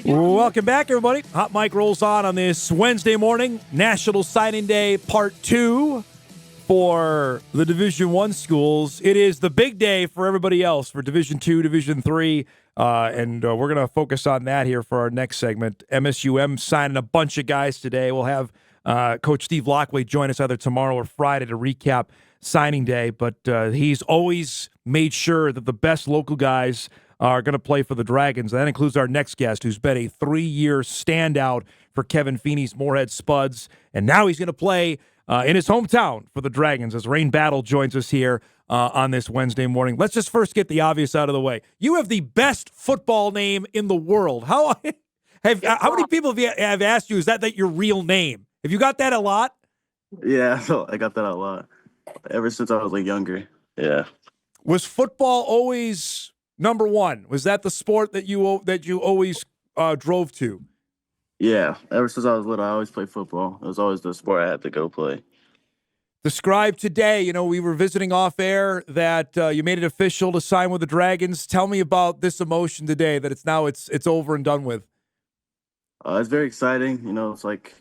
Welcome back, everybody. Hot Mic rolls on this Wednesday morning, National Signing Day Part 2 for the Division I schools. It is the big day for everybody else, for Division II, Division III, and we're going to focus on that here for our next segment. MSUM signing a bunch of guys today. We'll have Coach Steve Lockway join us either tomorrow or Friday to recap signing day, but he's always made sure that the best local guys are going to play for the Dragons. That includes our next guest, who's been a 3-year standout for Kevin Feeney's Moorhead Spuds, and now he's going to play in his hometown for the Dragons as Rain Battle joins us here on this Wednesday morning. Let's just first get the obvious out of the way. You have the best football name in the world. How many people have asked you, is that your real name? Have you got that a lot? Yeah, so I got that a lot ever since I was younger. Yeah. Was football always number one? Was that the sport that you always drove to? Yeah, ever since I was little, I always played football. It was always the sport I had to go play. Describe today, we were visiting off air that you made it official to sign with the Dragons. Tell me about this emotion today that it's over and done with. It's very exciting. It's like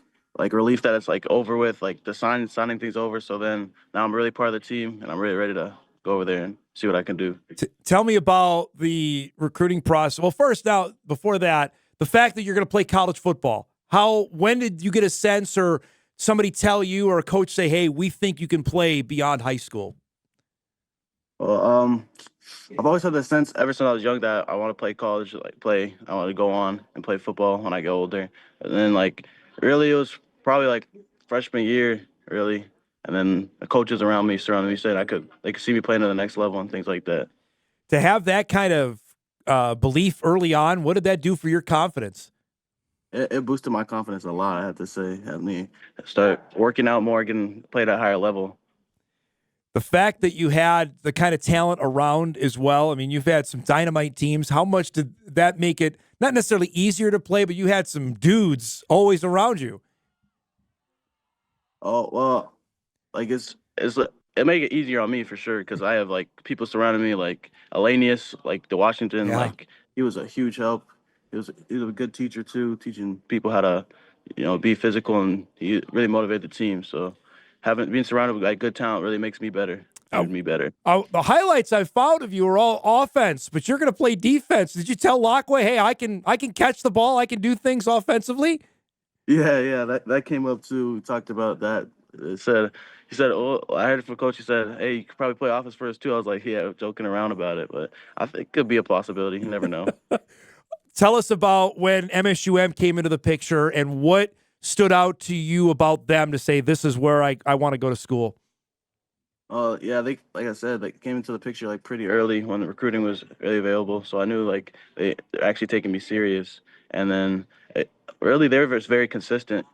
relief that it's over with, the signing things over. So then now I'm really part of the team, and I'm really ready to go over there and see what I can do. Tell me about the recruiting process. Well, first, now, before that, the fact that you're going to play college football. When did you get a sense or somebody tell you or a coach say, hey, we think you can play beyond high school? Well, I've always had the sense ever since I was young that I want to play college, I want to go on and play football when I get older. And then, really, it was probably, freshman year, really. And then the coaches around me, surrounding me, said they could see me playing at the next level and things like that. To have that kind of belief early on, what did that do for your confidence? It boosted my confidence a lot, I have to say. Helped me start working out more, play at a higher level. The fact that you had the kind of talent around as well, I mean, you've had some dynamite teams. How much did that make it not necessarily easier to play, but you had some dudes always around you? Oh, well, it made it easier on me for sure because I have people surrounding me, like Elanius, the Washington, Yeah. He was a huge help. He was a good teacher too, teaching people how to, be physical, and he really motivated the team. So being surrounded with good talent really makes me better. Made me better. The highlights I found of you are all offense, but you're going to play defense. Did you tell Lockway, hey, I can catch the ball, I can do things offensively? Yeah, that came up too. We talked about that. He said, oh, I heard it from coach. He said, hey, you could probably play offense first too. I was like, yeah, joking around about it, but I think it could be a possibility. You never know. Tell us about when MSUM came into the picture and what stood out to you about them to say, this is where I want to go to school. Yeah, like I said, they came into the picture pretty early when the recruiting was really available. So I knew they're actually taking me serious. And then really they were very consistent,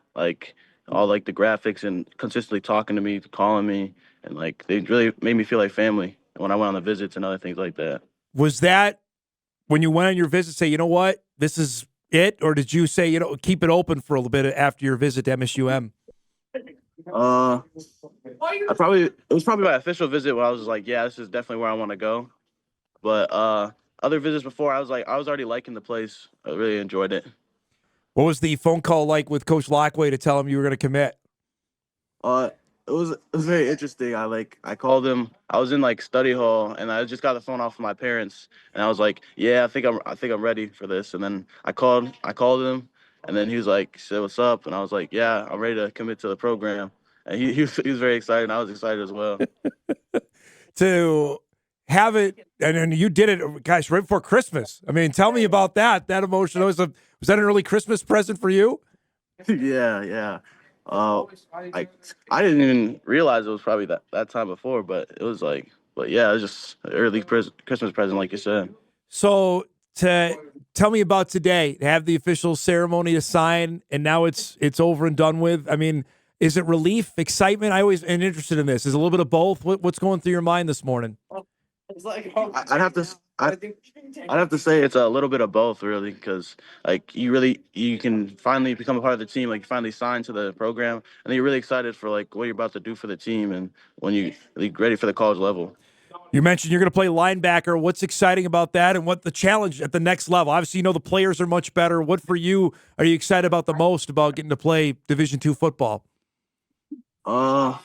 all the graphics and consistently talking to me, calling me, and they really made me feel like family when I went on the visits and other things like that. Was that when you went on your visit, say, you know what, this is it? Or did you say, keep it open for a little bit after your visit to MSUM? It was probably my official visit when I was like, yeah, this is definitely where I want to go. But other visits before, I was already liking the place. I really enjoyed it. What was the phone call like with Coach Lockway to tell him you were going to commit? It was very interesting. I called him. I was in study hall, and I just got the phone off of my parents, and I was like, yeah, I think I'm ready for this. And then I called him, and then he said, what's up? And I was like, yeah, I'm ready to commit to the program. And he was very excited, and I was excited as well. To have it, and then you did it, gosh, right before Christmas. I mean, tell me about that emotion. Was that an early Christmas present for you? Yeah. I didn't even realize it was probably that time before, but it was but yeah, it was just an early Christmas present, like you said. So to tell me about today, to have the official ceremony to sign, and now it's over and done with. I mean, is it relief, excitement? I always am interested in this. Is it a little bit of both? What's going through your mind this morning? I'd have to say it's a little bit of both, really, because you can finally become a part of the team, you finally sign to the program, and then you're really excited for what you're about to do for the team, and when you're ready for the college level. You mentioned you're going to play linebacker. What's exciting about that, and what the challenge at the next level? Obviously, you know the players are much better. What for you are you excited about the most about getting to play Division II football? Uh,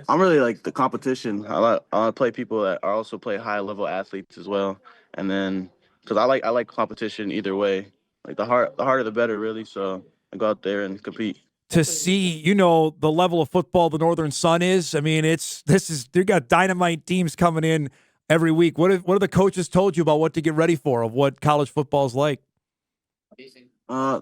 I'm really like the competition. I like play people that are also play high level athletes as well, and then because I like competition either way. Like the harder the better, really. So I go out there and compete. To see, the level of football the Northern Sun is. I mean, they got dynamite teams coming in every week. What have the coaches told you about what to get ready for of what college football is like? They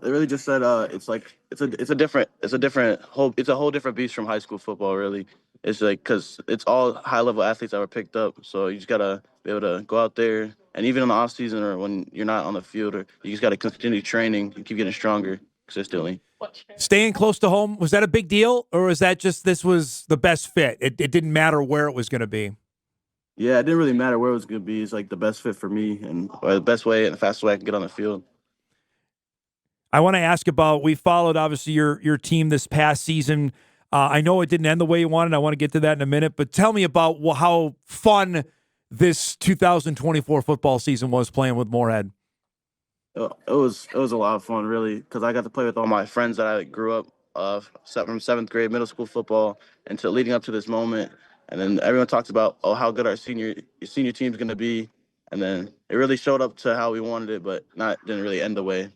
really just said it's like it's a whole different beast from high school football. Really, it's like because it's all high level athletes that were picked up. So you just gotta be able to go out there, and even in the off season or when you're not on the field, or you just gotta continue training and keep getting stronger consistently. Staying close to home, was that a big deal, or was that just this was the best fit? It didn't matter where it was going to be. Yeah, it didn't really matter where it was gonna be. It's like the best fit for me and or the best way and the fastest way I can get on the field. I want to ask about. We followed obviously your team this past season. I know it didn't end the way you wanted. I want to get to that in a minute, but tell me about how fun this 2024 football season was playing with Moorhead. It was a lot of fun, really, because I got to play with all my friends that I grew up from seventh grade middle school football until leading up to this moment. And then everyone talks about how good our senior team's going to be, and then it really showed up to how we wanted it, but not didn't really end the way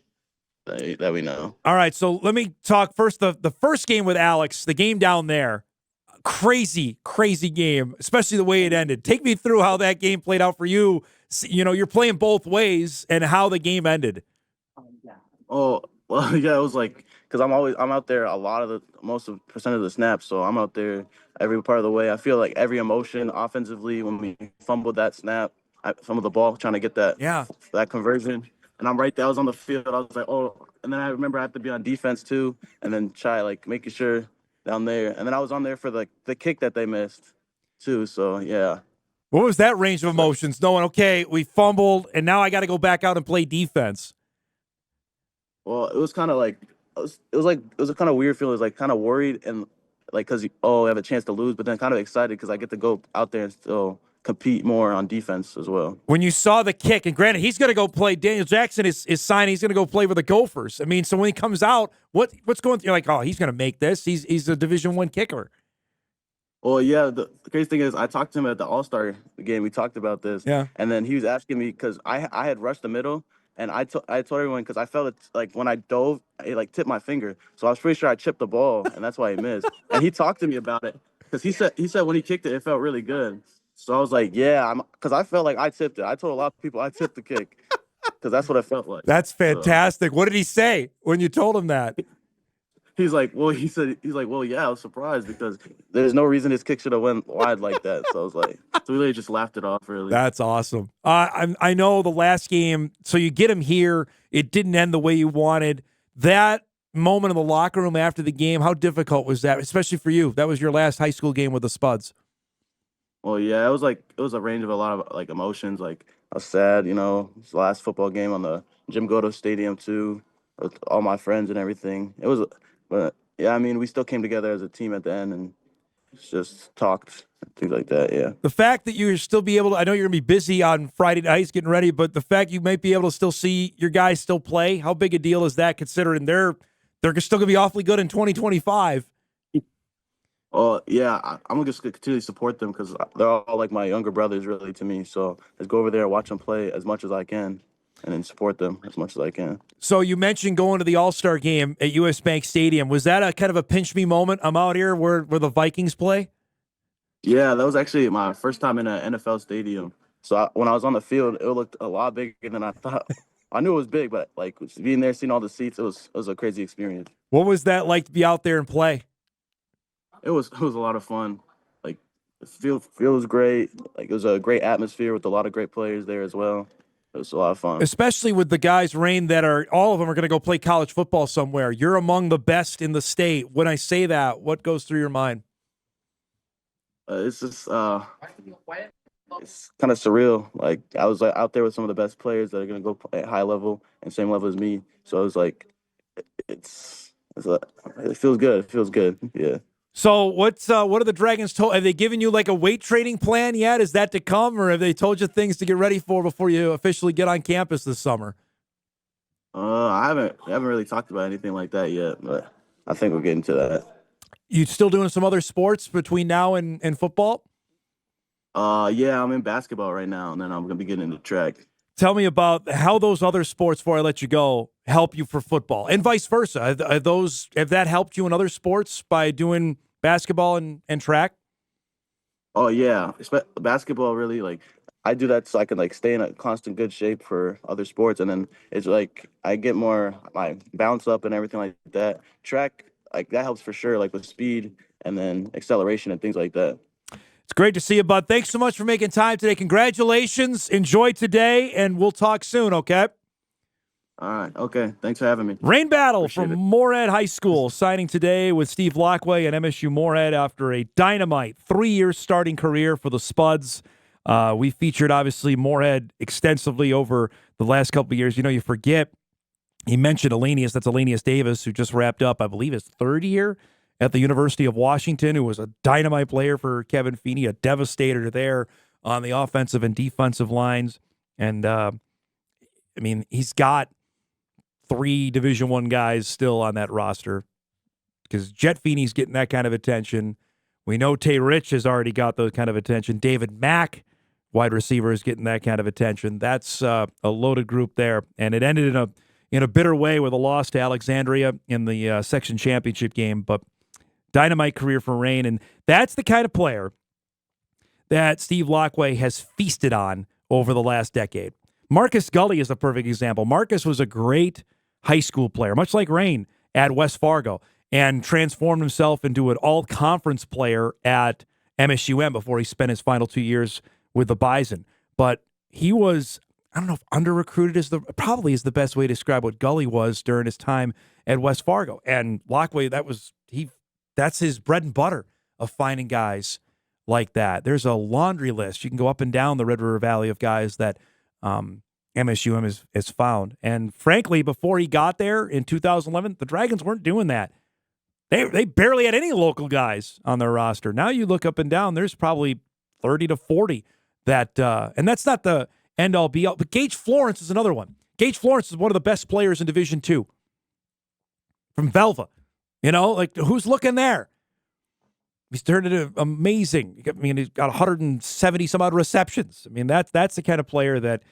that we know. All right, so let me talk first. The first game with Alex, the game down there, crazy, crazy game, especially the way it ended. Take me through how that game played out for you. You're playing both ways, and how the game ended. Oh, well, yeah, it was like because I'm out there a lot of the most of percent of the snaps, so I'm out there every part of the way. I feel like every emotion offensively when we fumbled that snap, I fumbled the ball trying to get Yeah. that conversion, and I'm right there. I was on the field. I was like, oh, and then I remember I have to be on defense too, and then try like making sure down there, and then I was on there for the kick that they missed too. So yeah. What was that range of emotions? Knowing, okay, we fumbled, and now I got to go back out and play defense. Well, it was kind of like it was a kind of weird feeling. It was like kind of worried and like because I have a chance to lose, but then kind of excited because I get to go out there and still compete more on defense as well. When you saw the kick, and granted, he's going to go play. Daniel Jackson is signing. He's going to go play with the Gophers. I mean, so when he comes out, what's going through? You're like, oh, he's going to make this. He's a Division I kicker. Well, yeah, the crazy thing is I talked to him at the All-Star game. We talked about this, Yeah. and then he was asking me because I had rushed the middle, and I told everyone because I felt it like when I dove, it like tipped my finger, so I was pretty sure I chipped the ball, and that's why he missed. And he talked to me about it because he said when he kicked it, it felt really good. So I was like, yeah, because I felt like I tipped it. I told a lot of people I tipped the kick because that's what it felt like. That's So fantastic. What did he say when you told him that? he's like, well, yeah, I was surprised because there's no reason his kick should have went wide like that. So I was like, so we really just laughed it off, really. That's awesome. I know the last game, so you get him here. It didn't end the way you wanted. That moment in the locker room after the game, how difficult was that, especially for you? That was your last high school game with the Spuds. Well, yeah, it was a range of a lot of like emotions. Like I was sad, it's the last football game on the Jim Godo Stadium too, with all my friends and everything. But yeah, I mean, we still came together as a team at the end and just talked and things like that. Yeah. The fact that you still be able to, I know you're going to be busy on Friday nights getting ready, but the fact you might be able to still see your guys still play, how big a deal is that considering they're still going to be awfully good in 2025? Oh yeah, I'm gonna just continue to support them because they're all like my younger brothers, really, to me. So let's go over there, watch them play as much as I can, and then support them as much as I can. So you mentioned going to the All-Star game at US Bank Stadium. Was that a kind of a pinch me moment? I'm out here where the Vikings play? Yeah, that was actually my first time in an NFL stadium. So when I was on the field, it looked a lot bigger than I thought. I knew it was big, but like just being there, seeing all the seats, it was a crazy experience. What was that like to be out there and play? It was a lot of fun. Like the field was great. Like it was a great atmosphere with a lot of great players there as well. It was a lot of fun. Especially with the guys, Rain, that are all of them are going to go play college football somewhere. You're among the best in the state. When I say that, what goes through your mind? It's just it's kind of surreal. Like I was like out there with some of the best players that are gonna go play at high level and same level as me. So it was like it's it feels good. It feels good. Yeah. So what are the Dragons told? Have they given you like a weight training plan yet? Is that to come, or have they told you things to get ready for before you officially get on campus this summer? I haven't really talked about anything like that yet, but I think we'll get into that. You still doing some other sports between now and football? Yeah, I'm in basketball right now, and then I'm gonna be getting into track. Tell me about how those other sports, before I let you go, help you for football, and vice versa. Have that helped you in other sports by doing basketball and track? Oh yeah, basketball really like I do that so I can like stay in a constant good shape for other sports, and then it's like I get more my bounce up and everything like that. Track like that helps for sure, like with speed and then acceleration and things like that. It's great to see you, bud. Thanks so much for making time today. Congratulations. Enjoy today, and we'll talk soon, okay? All right, okay. Thanks for having me. Rain Battle Appreciate from it. Moorhead High School, signing today with Steve Lockway and MSU Moorhead after a dynamite 3-year starting career for the Spuds. We featured, obviously, Moorhead extensively over the last couple of years. You forget, he mentioned Elenius. That's Elenius Davis, who just wrapped up, I believe, his third year at the University of Washington, who was a dynamite player for Kevin Feeney, a devastator there on the offensive and defensive lines. And, he's got 3 Division I guys still on that roster because Jet Feeney's getting that kind of attention. We know Tay Rich has already got those kind of attention. David Mack, wide receiver, is getting that kind of attention. That's a loaded group there. And it ended in a bitter way with a loss to Alexandria in the section championship game. But dynamite career for Rain. And that's the kind of player that Steve Lockway has feasted on over the last decade. Marcus Gully is a perfect example. Marcus was a great high school player, much like Rain at West Fargo, and transformed himself into an all-conference player at MSUM before he spent his final 2 years with the Bison. But he was, I don't know if under-recruited probably is the best way to describe what Gully was during his time at West Fargo. And Lockway, that's his bread and butter of finding guys like that. There's a laundry list. You can go up and down the Red River Valley of guys that MSUM has found. And frankly, before he got there in 2011, the Dragons weren't doing that. They barely had any local guys on their roster. Now you look up and down, there's probably 30 to 40 that, and that's not the end-all be-all, but Gage Florence is another one. Gage Florence is one of the best players in Division II from Velva. Who's looking there? He's turned into amazing. He's got 170 some odd receptions. That's the kind of player that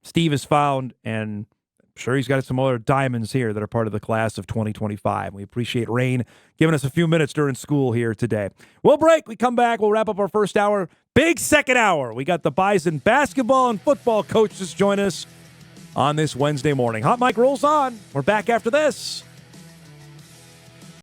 Steve has found, and I'm sure he's got some other diamonds here that are part of the class of 2025. We appreciate Rain giving us a few minutes during school here today. We'll break. We come back. We'll wrap up our first hour. Big second hour. We got the Bison basketball and football coaches join us on this Wednesday morning. Hot Mic rolls on. We're back after this.